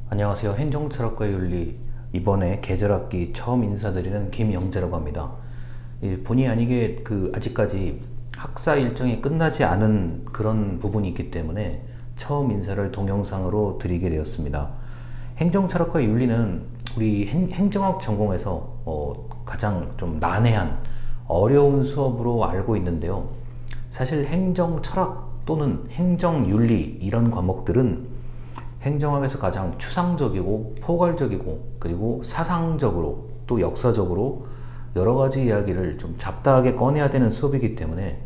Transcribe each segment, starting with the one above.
안녕하세요. 행정철학과 윤리 이번에 계절학기 처음 인사드리는 김영재라고 합니다. 본의 아니게 아직까지 학사 일정이 끝나지 않은 그런 부분이 있기 때문에 처음 인사를 동영상으로 드리게 되었습니다. 행정철학과 윤리는 우리 행정학 전공에서 가장 좀 난해한 어려운 수업으로 알고 있는데요. 사실 행정철학 또는 행정윤리 이런 과목들은 행정학에서 가장 추상적이고 포괄적이고 그리고 사상적으로 또 역사적으로 여러 가지 이야기를 좀 잡다하게 꺼내야 되는 수업이기 때문에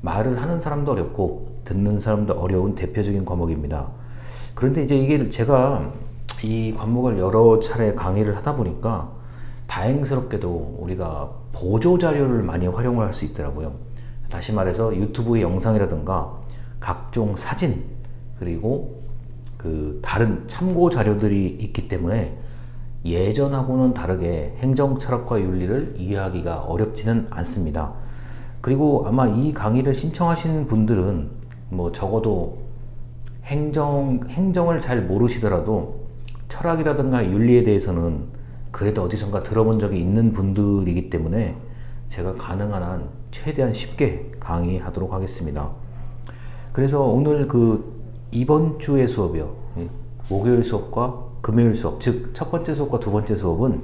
말을 하는 사람도 어렵고 듣는 사람도 어려운 대표적인 과목입니다. 그런데 이제 이게 제가 이 과목을 여러 차례 강의를 하다 보니까 다행스럽게도 우리가 보조 자료를 많이 활용을 할 수 있더라고요. 다시 말해서 유튜브의 영상이라든가 각종 사진 그리고 다른 참고 자료들이 있기 때문에 예전하고는 다르게 행정철학과 윤리를 이해하기가 어렵지는 않습니다. 그리고 아마 이 강의를 신청하신 분들은 적어도 행정을 잘 모르시더라도 철학이라든가 윤리에 대해서는 그래도 어디선가 들어본 적이 있는 분들이기 때문에 제가 가능한 한 최대한 쉽게 강의하도록 하겠습니다. 그래서 오늘 이번 주의 수업이요. 목요일 수업과 금요일 수업, 즉 첫 번째 수업과 두 번째 수업은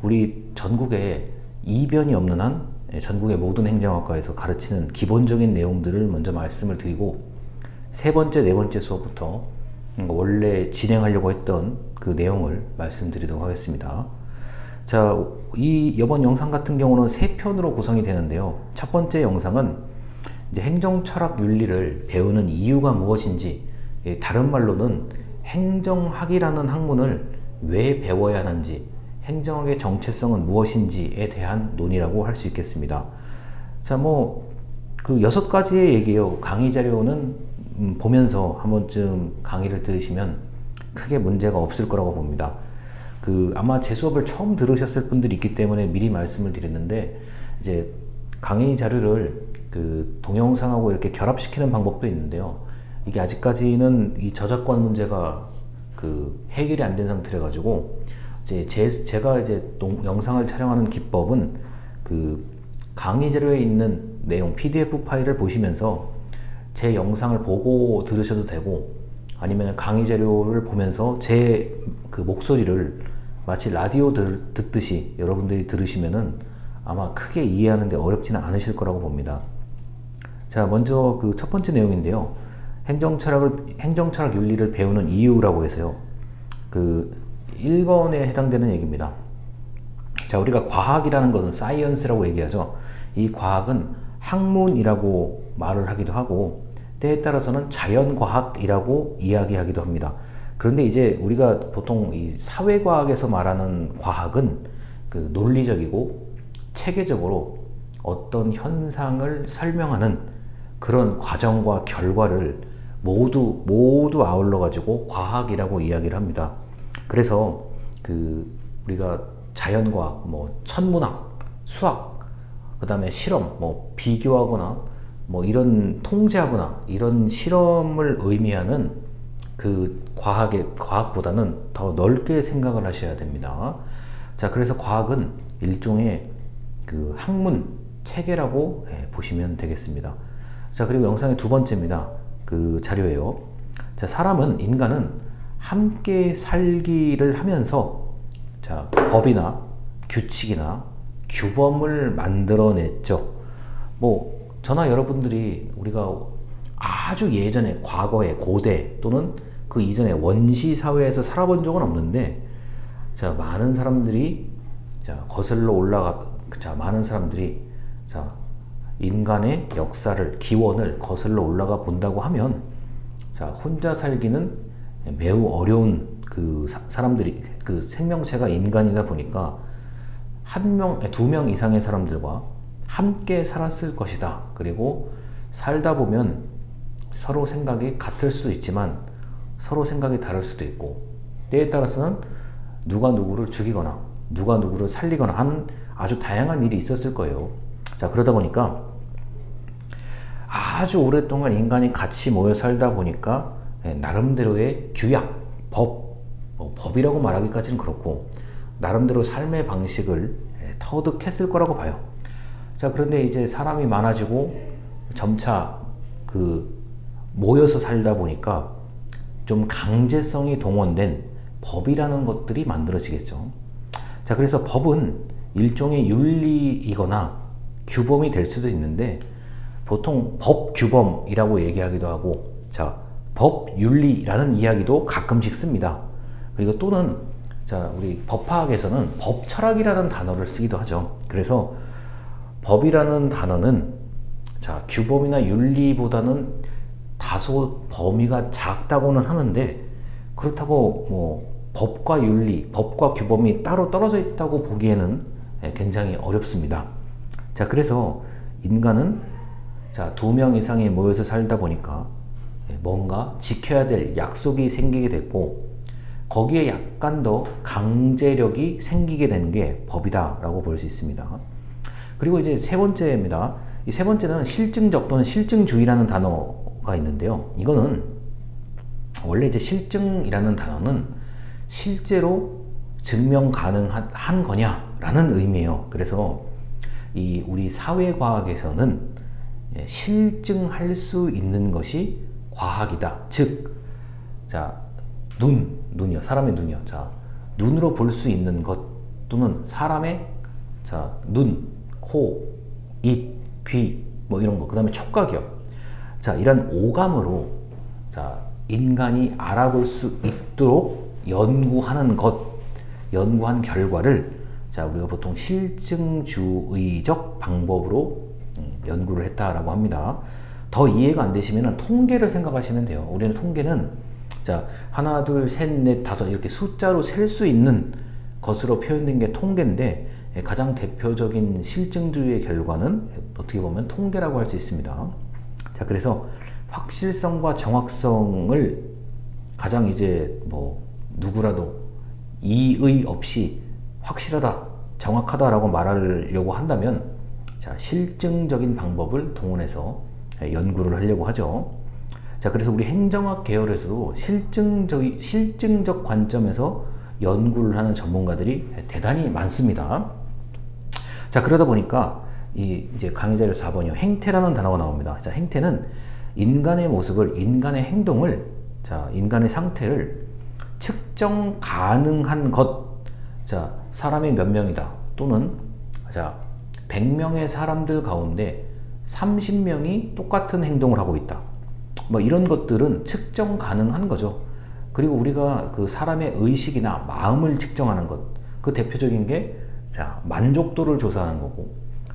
우리 전국에 이변이 없는 한 전국의 모든 행정학과에서 가르치는 기본적인 내용들을 먼저 말씀을 드리고 세 번째, 네 번째 수업부터 원래 진행하려고 했던 그 내용을 말씀드리도록 하겠습니다. 자, 이번 영상 같은 경우는 세 편으로 구성이 되는데요. 첫 번째 영상은 이제 행정철학 윤리를 배우는 이유가 무엇인지, 다른 말로는 행정학이라는 학문을 왜 배워야 하는지, 행정학의 정체성은 무엇인지에 대한 논의라고 할 수 있겠습니다. 자, 그 6가지의 얘기예요. 강의 자료는 보면서 한 번쯤 강의를 들으시면 크게 문제가 없을 거라고 봅니다. 아마 제 수업을 처음 들으셨을 분들이 있기 때문에 미리 말씀을 드렸는데, 이제 강의 자료를 동영상하고 이렇게 결합시키는 방법도 있는데요. 이게 아직까지는 이 저작권 문제가 해결이 안 된 상태라 가지고 제가 영상을 촬영하는 기법은 강의 자료에 있는 내용 PDF 파일을 보시면서 제 영상을 보고 들으셔도 되고, 아니면 강의 자료를 보면서 제 목소리를 마치 라디오 듣듯이 여러분들이 들으시면은 아마 크게 이해하는데 어렵지는 않으실 거라고 봅니다. 자, 먼저 첫 번째 내용인데요. 행정철학 윤리를 배우는 이유라고 해서요. 1번에 해당되는 얘기입니다. 자, 우리가 과학이라는 것은 사이언스라고 얘기하죠. 이 과학은 학문이라고 말을 하기도 하고 때에 따라서는 자연과학이라고 이야기하기도 합니다. 그런데 이제 우리가 보통 이 사회과학에서 말하는 과학은 논리적이고 체계적으로 어떤 현상을 설명하는 그런 과정과 결과를 모두 아울러 가지고 과학이라고 이야기를 합니다. 그래서 우리가 자연과학, 천문학, 수학, 그 다음에 실험, 비교하거나 이런 통제하거나 이런 실험을 의미하는 과학보다는 더 넓게 생각을 하셔야 됩니다. 자, 그래서 과학은 일종의 학문, 체계라고 보시면 되겠습니다. 자, 그리고 영상의 두 번째입니다. 자료예요. 자, 인간은 함께 살기를 하면서 법이나 규칙이나 규범을 만들어냈죠. 저나 여러분들이 우리가 아주 예전에 과거에 고대 또는 그 이전에 원시 사회에서 살아본 적은 없는데, 많은 사람들이 인간의 역사를, 기원을 거슬러 올라가 본다고 하면, 혼자 살기는 매우 어려운 사람들이, 생명체가 인간이다 보니까 두 명 이상의 사람들과 함께 살았을 것이다. 그리고 살다 보면 서로 생각이 같을 수도 있지만 서로 생각이 다를 수도 있고, 때에 따라서는 누가 누구를 죽이거나 누가 누구를 살리거나 하는 아주 다양한 일이 있었을 거예요. 자, 그러다 보니까 아주 오랫동안 인간이 같이 모여 살다 보니까 나름대로의 규약, 법이라고 말하기까지는 그렇고 나름대로 삶의 방식을 터득했을 거라고 봐요. 자, 그런데 이제 사람이 많아지고 점차 모여서 살다 보니까 좀 강제성이 동원된 법이라는 것들이 만들어지겠죠. 자, 그래서 법은 일종의 윤리이거나 규범이 될 수도 있는데 보통 법규범이라고 얘기하기도 하고, 자, 법윤리라는 이야기도 가끔씩 씁니다. 그리고 또는 자, 우리 법학에서는 법철학이라는 단어를 쓰기도 하죠. 그래서 법이라는 단어는 자, 규범이나 윤리보다는 다소 범위가 작다고는 하는데, 그렇다고 뭐 법과 윤리, 법과 규범이 따로 떨어져 있다고 보기에는 굉장히 어렵습니다. 자, 그래서 인간은 자, 2명 이상이 모여서 살다 보니까 뭔가 지켜야 될 약속이 생기게 됐고, 거기에 약간 더 강제력이 생기게 되는 게 법이다 라고 볼 수 있습니다. 그리고 이제 세 번째입니다. 이 세 번째는 실증적 또는 실증주의라는 단어가 있는데요. 이거는 원래 이제 실증이라는 단어는 실제로 증명 가능한 거냐라는 의미예요. 그래서 우리 사회과학에서는 실증할 수 있는 것이 과학이다. 즉, 자, 눈이요. 사람의 눈이요. 자, 눈으로 볼 수 있는 것 또는 사람의 자, 눈, 코, 입, 귀, 뭐 이런 거. 그 다음에 촉각이요. 자, 이런 오감으로 자, 인간이 알아볼 수 있도록 연구하는 연구한 결과를 자, 우리가 보통 실증주의적 방법으로 연구를 했다라고 합니다. 더 이해가 안 되시면 통계를 생각하시면 돼요. 우리는 통계는 자, 하나, 둘, 셋, 넷, 다섯 이렇게 숫자로 셀 수 있는 것으로 표현된 게 통계인데, 가장 대표적인 실증주의의 결과는 어떻게 보면 통계라고 할 수 있습니다. 자, 그래서 확실성과 정확성을 가장 이제 뭐 누구라도 이의 없이 확실하다, 정확하다라고 말하려고 한다면 자, 실증적인 방법을 동원해서 연구를 하려고 하죠. 자, 그래서 우리 행정학 계열에서도 실증적 관점에서 연구를 하는 전문가들이 대단히 많습니다. 자, 그러다 보니까 이제 강의 자료 4번이요. 행태라는 단어가 나옵니다. 자, 행태는 인간의 모습을, 인간의 행동을, 자, 인간의 상태를 측정 가능한 것. 자, 사람이 몇 명이다. 또는 자, 100명의 사람들 가운데 30명이 똑같은 행동을 하고 있다. 뭐 이런 것들은 측정 가능한 거죠. 그리고 우리가 그 사람의 의식이나 마음을 측정하는 것, 그 대표적인 게 자, 만족도를 조사하는 거고,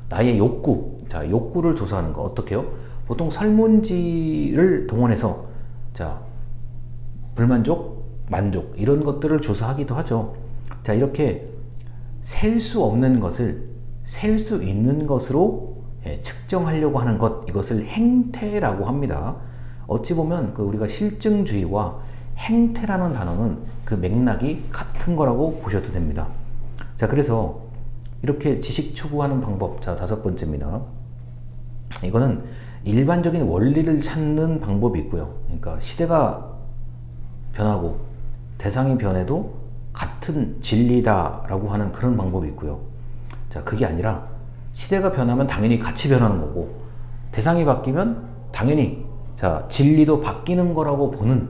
나의 욕구, 자, 욕구를 조사하는 거 어떻게요? 보통 설문지를 동원해서 자, 불만족, 만족 이런 것들을 조사하기도 하죠. 자, 이렇게 셀 수 없는 것을 셀 수 있는 것으로 측정하려고 하는 것, 이것을 행태라고 합니다. 어찌 보면 우리가 실증주의와 행태라는 단어는 그 맥락이 같은 거라고 보셔도 됩니다. 자, 그래서 이렇게 지식 추구하는 방법, 자, 5번째입니다. 이거는 일반적인 원리를 찾는 방법이 있고요. 그러니까 시대가 변하고 대상이 변해도 같은 진리다라고 하는 그런 방법이 있고요. 자, 그게 아니라 시대가 변하면 당연히 같이 변하는 거고, 대상이 바뀌면 당연히 자, 진리도 바뀌는 거라고 보는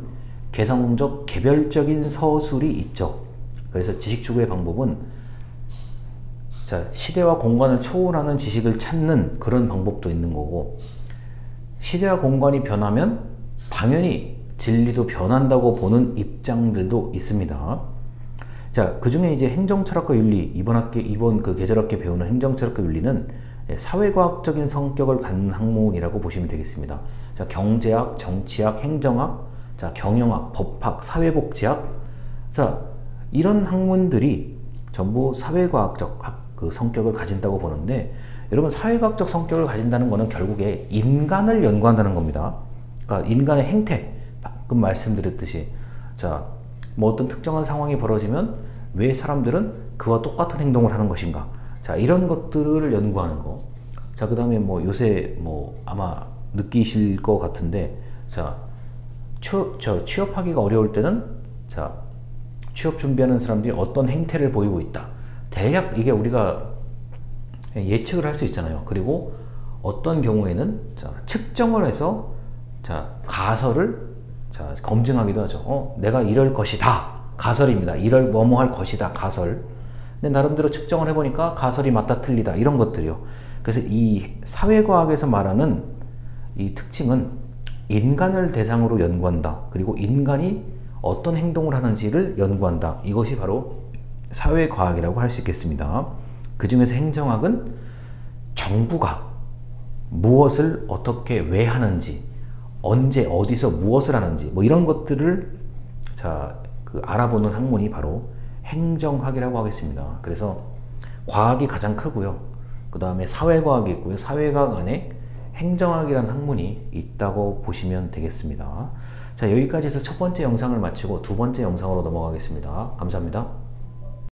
개성적, 개별적인 서술이 있죠. 그래서 지식 추구의 방법은 자, 시대와 공간을 초월하는 지식을 찾는 그런 방법도 있는 거고, 시대와 공간이 변하면 당연히 진리도 변한다고 보는 입장들도 있습니다. 자, 그 중에 이제 행정철학과 윤리, 이번 그 계절학기 배우는 행정철학과 윤리는 사회과학적인 성격을 갖는 학문이라고 보시면 되겠습니다. 자, 경제학, 정치학, 행정학, 자, 경영학, 법학, 사회복지학, 자, 이런 학문들이 전부 사회과학적 그 성격을 가진다고 보는데, 여러분, 사회과학적 성격을 가진다는 것은 결국에 인간을 연구한다는 겁니다. 그러니까 인간의 행태, 방금 말씀드렸듯이 자, 뭐 어떤 특정한 상황이 벌어지면 왜 사람들은 그와 똑같은 행동을 하는 것인가, 자, 이런 것들을 연구하는 거. 자, 그 다음에 뭐 요새 뭐 아마 느끼실 것 같은데, 자, 취업하기가 어려울 때는 자, 취업 준비하는 사람들이 어떤 행태를 보이고 있다. 대략 이게 우리가 예측을 할 수 있잖아요. 그리고 어떤 경우에는 자, 측정을 해서 자, 가설을 자, 검증하기도 하죠. 내가 이럴 것이다. 가설입니다. 이럴 뭐뭐 할 것이다. 가설. 근데 나름대로 측정을 해보니까 가설이 맞다 틀리다 이런 것들이요. 그래서 이 사회과학에서 말하는 이 특징은 인간을 대상으로 연구한다. 그리고 인간이 어떤 행동을 하는지를 연구한다. 이것이 바로 사회과학이라고 할 수 있겠습니다. 그 중에서 행정학은 정부가 무엇을 어떻게 왜 하는지, 언제 어디서 무엇을 하는지 뭐 이런 것들을 자, 알아보는 학문이 바로 행정학이라고 하겠습니다. 그래서 과학이 가장 크고요. 그 다음에 사회과학이 있고요. 사회과학 안에 행정학이라는 학문이 있다고 보시면 되겠습니다. 자, 여기까지 해서 첫 번째 영상을 마치고 두 번째 영상으로 넘어가겠습니다. 감사합니다.